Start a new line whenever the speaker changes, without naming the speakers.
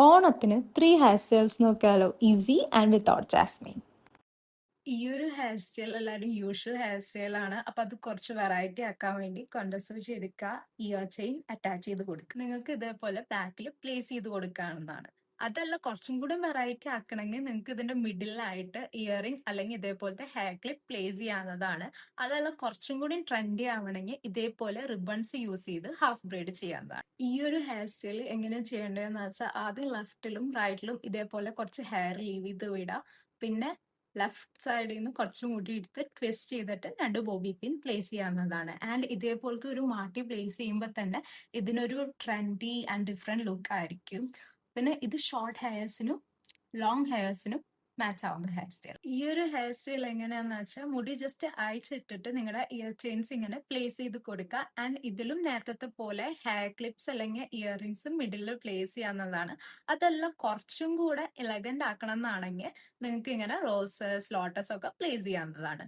ഓണത്തിന് 3 hair styles നോക്കിയാലോ? Easy and without jasmine.
ഈ ഒരു ഹെയർ സ്റ്റൈൽ എല്ലാവരും യൂഷ്വൽ ഹെയർ സ്റ്റൈലാണ്. അപ്പൊ അത് കുറച്ച് വെറൈറ്റി ആക്കാൻ വേണ്ടി കൊണ്ടസൂചി എടുക്കുക, ഇയർ ചെയിൻ അറ്റാച്ച് ചെയ്ത് കൊടുക്കുക. നിങ്ങൾക്ക് ഇതേപോലെ ബാക്കിൽ പ്ലേസ് ചെയ്ത് കൊടുക്കാവുന്നതാണ്. അതല്ല കുറച്ചും കൂടി വെറൈറ്റി ആക്കണമെങ്കിൽ നിങ്ങൾക്ക് ഇതിന്റെ മിഡിലായിട്ട് ഇയറിംഗ് അല്ലെങ്കിൽ ഇതേപോലത്തെ ഹെയർ ക്ലിപ്പ് പ്ലേസ് ചെയ്യാവുന്നതാണ്. അതല്ല കുറച്ചും കൂടി ട്രെൻഡി ആവണമെങ്കിൽ ഇതേപോലെ റിബൺസ് യൂസ് ചെയ്ത് ഹാഫ് ബ്രെയ്ഡ് ചെയ്യാവുന്നതാണ്. ഈ ഒരു ഹെയർ സ്റ്റൈൽ എങ്ങനെയാണ് ചെയ്യേണ്ടതെന്ന് വെച്ചാൽ ആദ്യം ലെഫ്റ്റിലും റൈറ്റിലും ഇതേപോലെ കുറച്ച് ഹെയർ ലീവ് ചെയ്ത് വിടുക. പിന്നെ ലെഫ്റ്റ് സൈഡിൽ നിന്ന് കുറച്ച് മുടി എടുത്ത് ട്വിസ്റ്റ് ചെയ്തിട്ട് 2 ബോബി പിൻ പ്ലേസ് ചെയ്യാവുന്നതാണ്. ആൻഡ് ഇതേപോലത്തെ ഒരു മാറ്റി പ്ലേസ് ചെയ്യുമ്പോൾ തന്നെ ഇതിനൊരു ട്രെൻഡി ആൻഡ് ഡിഫറെന്റ് ലുക്ക് ആയിരിക്കും. പിന്നെ ഇത് ഷോർട്ട് ഹെയർസിനും ലോങ് ഹെയർസിനും മാച്ച് ആവുന്ന ഹെയർ സ്റ്റൈൽ. ഈ ഒരു ഹെയർ സ്റ്റൈൽ എങ്ങനെയാന്ന് വെച്ചാൽ മുടി ജസ്റ്റ് അയച്ചിട്ടിട്ട് നിങ്ങളുടെ ഇയർ ചെയിൻസ് ഇങ്ങനെ പ്ലേസ് ചെയ്ത് കൊടുക്കുക. ആൻഡ് ഇതിലും നേരത്തെ പോലെ ഹെയർ ക്ലിപ്സ് അല്ലെങ്കിൽ ഇയറിംഗ്സ് മിഡിൽ പ്ലേസ് ചെയ്യാവുന്നതാണ്. അതെല്ലാം കുറച്ചും കൂടെ എലഗന്റ് ആക്കണം എന്നാണെങ്കിൽ നിങ്ങൾക്ക് ഇങ്ങനെ റോസസ് ലോട്ടസ് ഒക്കെ പ്ലേസ് ചെയ്യാവുന്നതാണ്.